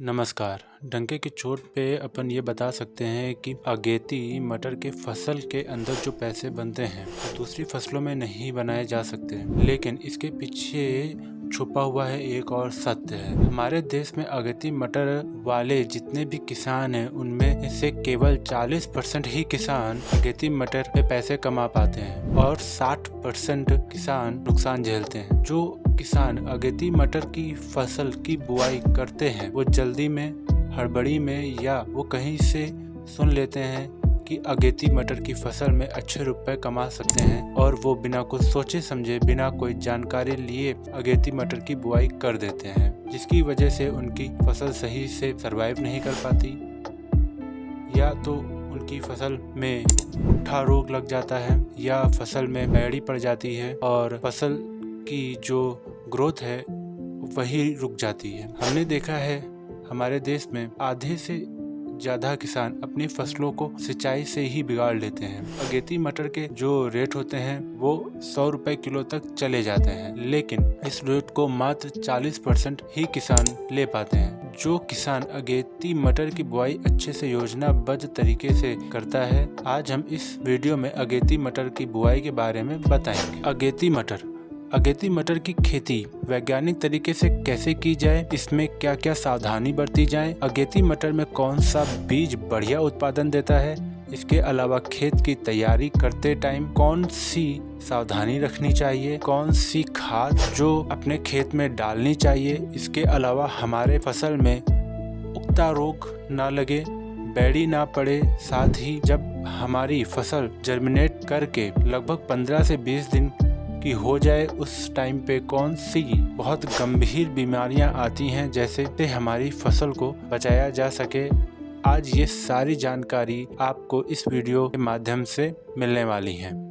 नमस्कार। डंके की चोट पे अपन ये बता सकते हैं कि अगेती मटर के फसल के अंदर जो पैसे बनते हैं वो दूसरी फसलों में नहीं बनाए जा सकते, लेकिन इसके पीछे छुपा हुआ है एक और सत्य है। हमारे देश में अगेती मटर वाले जितने भी किसान हैं उनमें से केवल 40% ही किसान अगेती मटर पे पैसे कमा पाते हैं और 60% किसान नुकसान झेलते हैं। जो किसान अगेती मटर की फसल की बुआई करते हैं वो जल्दी में, हड़बड़ी में या वो कहीं से सुन लेते हैं कि अगेती मटर की फसल में अच्छे रुपए कमा सकते हैं और वो बिना कुछ सोचे समझे, बिना कोई जानकारी लिए अगेती मटर की बुआई कर देते हैं, जिसकी वजह से उनकी फसल सही से सरवाइव नहीं कर पाती या तो उनकी फसल में भुट्टा रोग लग जाता है या फसल में पैड़ी पड़ जाती है और फसल की जो ग्रोथ है वही रुक जाती है। हमने देखा है हमारे देश में आधे से ज़्यादा किसान अपनी फसलों को सिंचाई से ही बिगाड़ लेते हैं। अगेती मटर के जो रेट होते हैं वो 100 रुपए किलो तक चले जाते हैं, लेकिन इस रेट को मात्र 40% ही किसान ले पाते हैं। जो किसान अगेती मटर की बुआई अच्छे से योजनाबद्ध तरीके से करता है, आज हम इस वीडियो में अगेती मटर की बुआई के बारे में बताएंगे। अगेती मटर की खेती वैज्ञानिक तरीके से कैसे की जाए, इसमें क्या क्या सावधानी बरती जाए, अगेती मटर में कौन सा बीज बढ़िया उत्पादन देता है, इसके अलावा खेत की तैयारी करते टाइम कौन सी सावधानी रखनी चाहिए, कौन सी खाद जो अपने खेत में डालनी चाहिए, इसके अलावा हमारे फसल में उगता रोग ना लगे, बैड़ी ना पड़े, साथ ही जब हमारी फसल जर्मिनेट करके लगभग 15 से 20 दिन की हो जाए उस टाइम पे कौन सी बहुत गंभीर बीमारियां आती हैं जिससे हमारी फसल को बचाया जा सके। आज ये सारी जानकारी आपको इस वीडियो के माध्यम से मिलने वाली है।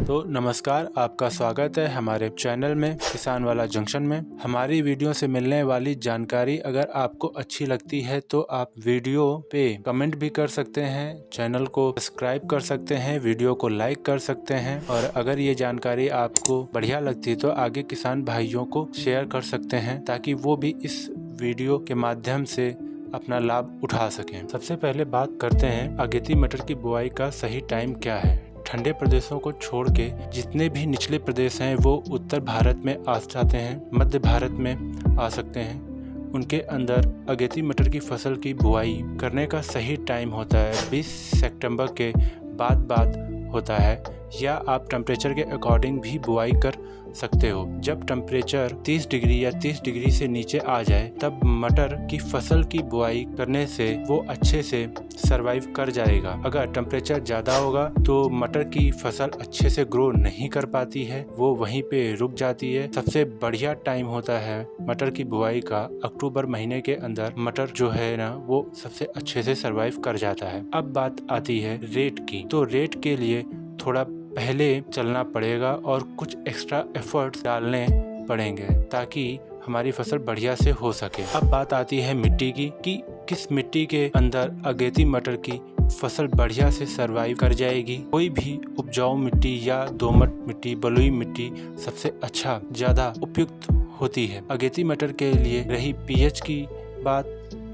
तो नमस्कार, आपका स्वागत है हमारे चैनल में किसान वाला जंक्शन में। हमारी वीडियो से मिलने वाली जानकारी अगर आपको अच्छी लगती है तो आप वीडियो पे कमेंट भी कर सकते हैं, चैनल को सब्सक्राइब कर सकते हैं, वीडियो को लाइक कर सकते हैं और अगर ये जानकारी आपको बढ़िया लगती है तो आगे किसान भाइयों को शेयर कर सकते हैं ताकि वो भी इस वीडियो के माध्यम से अपना लाभ उठा सकें। सबसे पहले बात करते हैं अगेती मटर की बुआई का सही टाइम क्या है। ठंडे प्रदेशों को छोड़ के जितने भी निचले प्रदेश हैं वो उत्तर भारत में आ जाते हैं, मध्य भारत में आ सकते हैं। उनके अंदर अगेती मटर की फसल की बुआई करने का सही टाइम होता है 20 सितंबर के बाद होता है, या आप टेम्परेचर के अकॉर्डिंग भी बुआई कर सकते हो। जब टेम्परेचर 30 डिग्री या 30 डिग्री से नीचे आ जाए तब मटर की फसल की बुआई करने से वो अच्छे से सरवाइव कर जाएगा। अगर टेम्परेचर ज़्यादा होगा तो मटर की फसल अच्छे से ग्रो नहीं कर पाती है, वो वहीं पे रुक जाती है। सबसे बढ़िया टाइम होता है मटर की बुआई का अक्टूबर महीने के अंदर मटर जो है ना वो सबसे अच्छे से सरवाइव कर जाता है। अब बात आती है रेट की, तो रेट के लिए थोड़ा पहले चलना पड़ेगा और कुछ एक्स्ट्रा एफर्ट्स डालने पड़ेंगे ताकि हमारी फसल बढ़िया से हो सके। अब बात आती है मिट्टी की कि किस मिट्टी के अंदर अगेती मटर की फसल बढ़िया से सरवाइव कर जाएगी। कोई भी उपजाऊ मिट्टी या दोमट मिट्टी, बलुई मिट्टी सबसे अच्छा ज़्यादा उपयुक्त होती है अगेती मटर के लिए। रही पीएच की बात,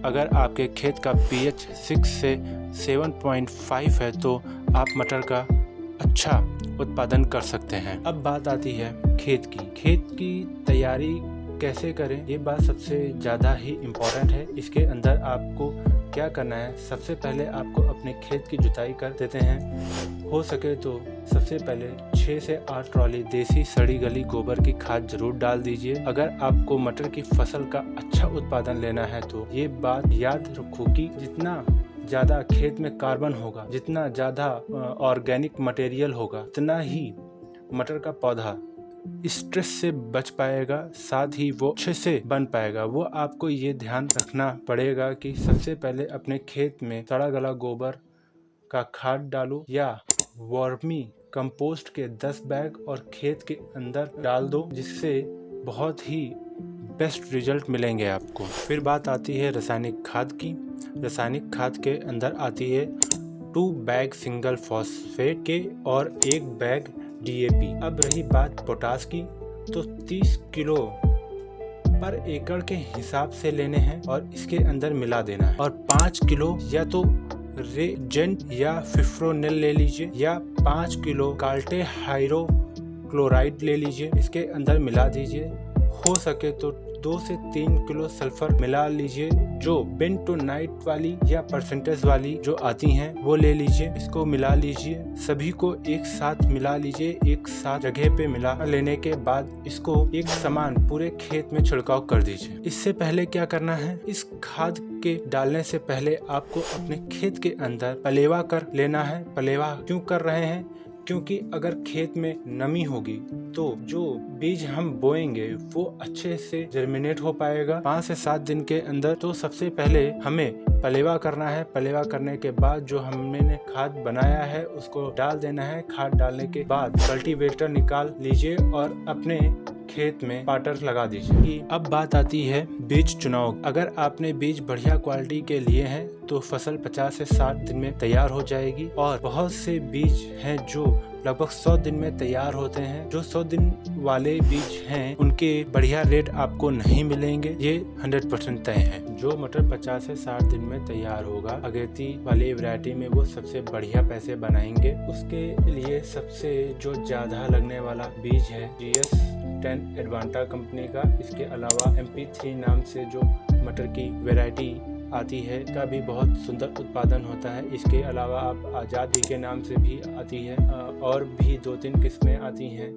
अगर आपके खेत का पीएच 6 से 7.5 है तो आप मटर का अच्छा उत्पादन कर सकते हैं। अब बात आती है खेत की तैयारी कैसे करें, ये बात सबसे ज़्यादा ही इम्पोर्टेंट है। इसके अंदर आपको क्या करना है, सबसे पहले आपको अपने खेत की जुताई कर देते हैं। हो सके तो सबसे पहले 6 से 8 ट्रॉली देसी सड़ी गली गोबर की खाद जरूर डाल दीजिए। अगर आपको मटर की फसल का अच्छा उत्पादन लेना है तो ये बात याद रखो कि जितना ज़्यादा खेत में कार्बन होगा, जितना ज़्यादा ऑर्गेनिक मटेरियल होगा, उतना ही मटर का पौधा स्ट्रेस से बच पाएगा, साथ ही वो अच्छे से बन पाएगा। वो आपको ये ध्यान रखना पड़ेगा कि सबसे पहले अपने खेत में सड़ा गला गोबर का खाद डालो या वर्मी कंपोस्ट के 10 बैग और खेत के अंदर डाल दो, जिससे बहुत ही बेस्ट रिजल्ट मिलेंगे आपको। फिर बात आती है रासायनिक खाद की। रासायनिक खाद के अंदर आती है 2 बैग सिंगल फॉस्फेट के और 1 बैग DAP। अब रही बात पोटास की, तो 30 किलो पर एकड़ के हिसाब से लेने हैं और इसके अंदर मिला देना है। और 5 किलो या तो रेजेंट या फिफ्रोनिल ले लीजिए या 5 किलो काल्टे हाइड्रोक्लोराइड ले लीजिए, इसके अंदर मिला दीजिए। हो सके तो 2 से 3 किलो सल्फर मिला लीजिए, जो बेंटोनाइट वाली या परसेंटेज वाली जो आती हैं वो ले लीजिए। इसको मिला लीजिए, सभी को एक साथ मिला लीजिए। एक साथ जगह पे मिला लेने के बाद इसको एक समान पूरे खेत में छिड़काव कर दीजिए। इससे पहले क्या करना है, इस खाद के डालने से पहले आपको अपने खेत के अंदर पलेवा कर लेना है। पलेवा क्यों कर रहे हैं, क्योंकि अगर खेत में नमी होगी तो जो बीज हम बोएंगे वो अच्छे से जर्मिनेट हो पाएगा 5 से 7 दिन के अंदर। तो सबसे पहले हमें पलेवा करना है। पलेवा करने के बाद जो हमने खाद बनाया है उसको डाल देना है। खाद डालने के बाद कल्टीवेटर निकाल लीजिए और अपने खेत में पाटर लगा दीजिए। अब बात आती है बीज चुनाव। अगर आपने बीज बढ़िया क्वालिटी के लिए हैं तो फसल 50 से 60 दिन में तैयार हो जाएगी। और बहुत से बीज हैं जो लगभग 100 दिन में तैयार होते हैं। जो 100 दिन वाले बीज हैं उनके बढ़िया रेट आपको नहीं मिलेंगे, ये 100% तय है। जो मटर 50 से 60 दिन में तैयार होगा, अगेती वाली वैरायटी में वो सबसे बढ़िया पैसे बनाएंगे। उसके लिए सबसे जो ज्यादा लगने वाला बीज है GS10 एडवांटा कंपनी का। इसके अलावा MP3 नाम से जो मटर की वैरायटी आती है का भी बहुत सुंदर उत्पादन होता है। इसके अलावा आप आज़ादी के नाम से भी आती है और भी 2-3 किस्में आती हैं,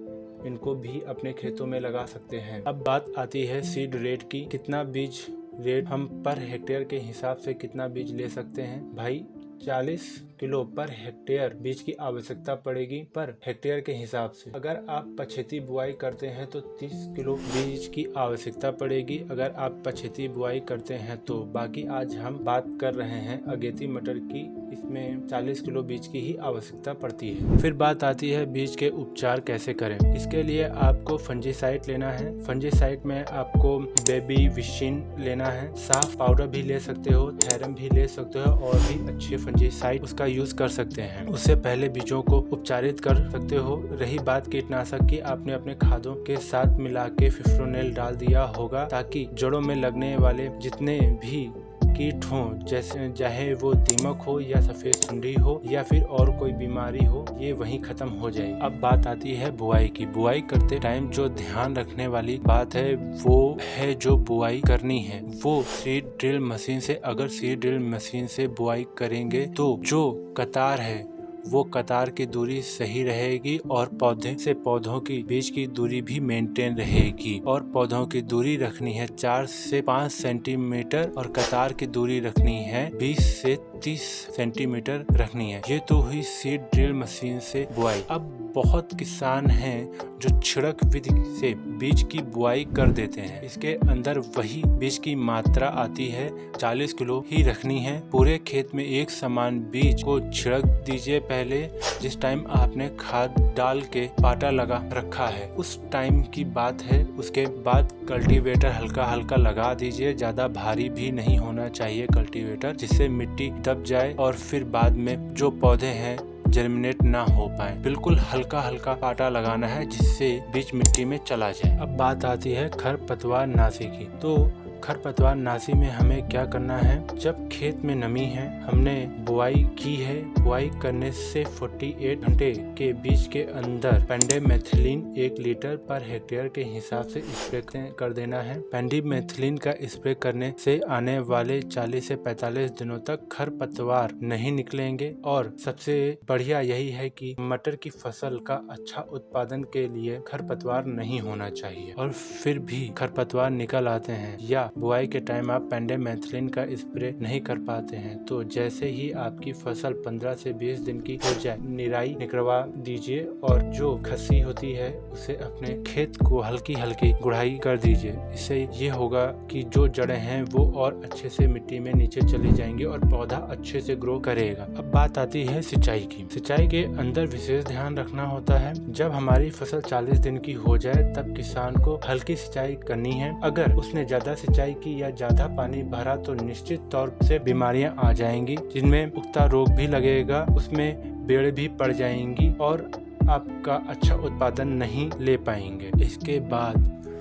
इनको भी अपने खेतों में लगा सकते हैं। अब बात आती है सीड रेट की। कितना बीज रेट हम पर हेक्टेयर के हिसाब से कितना बीज ले सकते हैं भाई। 40 किलो पर हेक्टेयर बीज की आवश्यकता पड़ेगी पर हेक्टेयर के हिसाब से। अगर आप पछेती बुआई करते हैं तो 30 किलो बीज की आवश्यकता पड़ेगी। अगर आप पछेती बुआई करते हैं तो बाकी आज हम बात कर रहे हैं अगेती मटर की, इसमें 40 किलो बीज की ही आवश्यकता पड़ती है। फिर बात आती है बीज के उपचार कैसे करें। इसके लिए आपको फंजीसाइड लेना है। फंजीसाइड में आपको बेबी विशिन लेना है। साफ पाउडर भी ले सकते हो, थैरम भी ले सकते हो और भी अच्छे फंजीसाइड उसका यूज कर सकते हैं। उससे पहले बीजों को उपचारित कर सकते हो। रही बात कीटनाशक की, आपने अपने खादों के साथ मिला के फिफ्रोनिल डाल दिया होगा ताकि जड़ों में लगने वाले जितने भी कीट हो, जैसे चाहे वो दीमक हो या सफेद सुंडी हो या फिर और कोई बीमारी हो, ये वहीं खत्म हो जाएगी। अब बात आती है बुआई की। बुआई करते टाइम जो ध्यान रखने वाली बात है वो है जो बुआई करनी है वो सीड ड्रिल मशीन से। अगर सीड ड्रिल मशीन से बुआई करेंगे तो जो कतार है वो कतार की दूरी सही रहेगी और पौधे से पौधों की बीच की दूरी भी मेंटेन रहेगी। और पौधों की दूरी रखनी है 4 से 5 सेंटीमीटर और कतार की दूरी रखनी है 20 से 30 सेंटीमीटर रखनी है। ये तो हुई सीड ड्रिल मशीन से बुआई। अब बहुत किसान हैं जो छिड़क विधि से बीज की बुआई कर देते हैं। इसके अंदर वही बीज की मात्रा आती है, 40 किलो ही रखनी है। पूरे खेत में एक समान बीज को छिड़क दीजिए पहले, जिस टाइम आपने खाद डाल के पाटा लगा रखा है उस टाइम की बात है। उसके बाद कल्टीवेटर हल्का हल्का लगा दीजिए, ज्यादा भारी भी नहीं होना चाहिए कल्टीवेटर, जिससे मिट्टी दब जाए और फिर बाद में जो पौधे हैं जर्मिनेट ना हो पाए। बिल्कुल हल्का हल्का पाटा लगाना है जिससे बीज मिट्टी में चला जाए। अब बात आती है खरपतवार नाशी की। तो खरपतवार नाशी में हमें क्या करना है, जब खेत में नमी है, हमने बुआई की है, बुआई करने से 48 घंटे के बीच के अंदर पेंडिमेथिलिन 1 लीटर पर हेक्टेयर के हिसाब से स्प्रे कर देना है। पेंडिमेथिलिन का स्प्रे करने से आने वाले 40 से 45 दिनों तक खरपतवार नहीं निकलेंगे। और सबसे बढ़िया यही है कि मटर की फसल का अच्छा उत्पादन के लिए खरपतवार नहीं होना चाहिए। और फिर भी खरपतवार निकल आते हैं या बुआई के टाइम आप पेंडिमेथिलिन का स्प्रे नहीं कर पाते हैं, तो जैसे ही आपकी फसल 15 से 20 दिन की हो जाए, निराई निकलवा दीजिए और जो खस्सी होती है उसे अपने खेत को हल्की हल्की गुड़ाई कर दीजिए। इससे ये होगा कि जो जड़ें हैं वो और अच्छे से मिट्टी में नीचे चली जाएंगी और पौधा अच्छे से ग्रो करेगा। अब बात आती है सिंचाई की। सिंचाई के अंदर विशेष ध्यान रखना होता है, जब हमारी फसल 40 दिन की हो जाए तब किसान को हल्की सिंचाई करनी है। अगर उसने ज्यादा सिंचाई की या ज्यादा पानी भरा तो निश्चित तौर से बीमारियां आ जाएंगी, जिनमें पुख्ता रोग भी लगेगा, उसमें बेड़ भी पड़ जाएंगी और आपका अच्छा उत्पादन नहीं ले पाएंगे। इसके बाद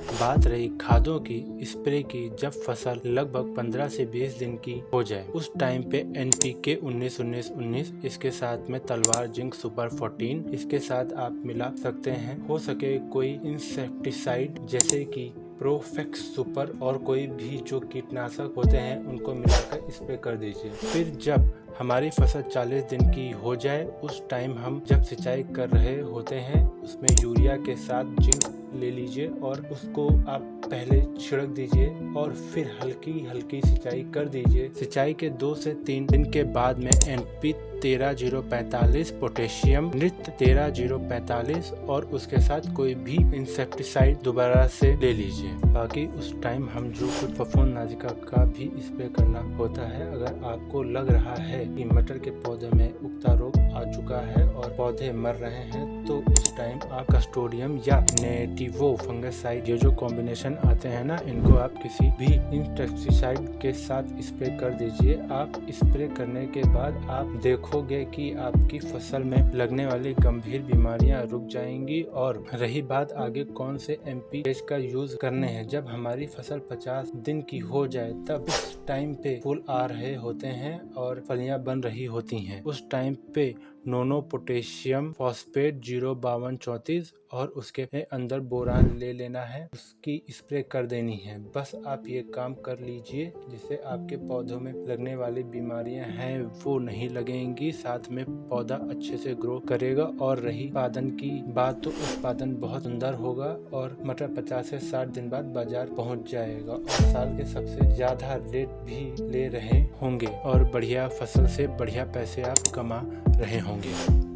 बात रही खादों की, स्प्रे की, जब फसल लगभग 15 से 20 दिन की हो जाए उस टाइम पे NPK 19-19-19, इसके साथ में तलवार जिंक सुपर 14 इसके साथ आप मिला सकते हैं। हो सके कोई इंसेक्टिसाइड जैसे कि प्रोफेक्स सुपर और कोई भी जो कीटनाशक होते हैं उनको मिलाकर स्प्रे कर दीजिए। फिर जब हमारी फसल 40 दिन की हो जाए उस टाइम हम जब सिंचाई कर रहे होते हैं उसमें यूरिया के साथ जिंक ले लीजिए और उसको आप पहले छिड़क दीजिए और फिर हल्की हल्की सिंचाई कर दीजिए। सिंचाई के 2 से 3 दिन के बाद में NP 13-045, पोटेशियम नृत्य 13-045 और उसके साथ कोई भी इंसेक्टिसाइड दोबारा से ले लीजिए। बाकी उस टाइम हम जो कुछ फफूंदनाशिका का भी स्प्रे करना होता है। अगर आपको लग रहा है कि मटर के पौधे में उगता रोग आ चुका है और पौधे मर रहे हैं तो उस टाइम आप कास्टोडियम या नेटिवो फंगिसाइड ये जो कॉम्बिनेशन आते हैं ना, इनको आप किसी भी इंसेक्टिसाइड के साथ स्प्रे कर दीजिए। आप स्प्रे करने के बाद आप देखोगे कि आपकी फसल में लगने वाली गंभीर बीमारियां रुक जाएंगी। और रही बात आगे कौन से NPK का यूज करने हैं, जब हमारी फसल 50 दिन की हो जाए तब उस टाइम पे फूल आ रहे होते हैं और फलियां बन रही होती हैं, उस टाइम पे नोनो पोटेशियम फॉस्फेट 05234 और उसके अंदर बोरान ले लेना है, उसकी स्प्रे कर देनी है। बस आप ये काम कर लीजिए जिससे आपके पौधों में लगने वाली बीमारियां हैं वो नहीं लगेंगी, साथ में पौधा अच्छे से ग्रो करेगा। और रही उत्पादन की बात तो उत्पादन बहुत सुंदर होगा और मटर 50 से 60 दिन बाद बाजार पहुंच जाएगा और साल के सबसे ज्यादा रेट भी ले रहे होंगे और बढ़िया फसल से बढ़िया पैसे आप कमा रहे होंगे।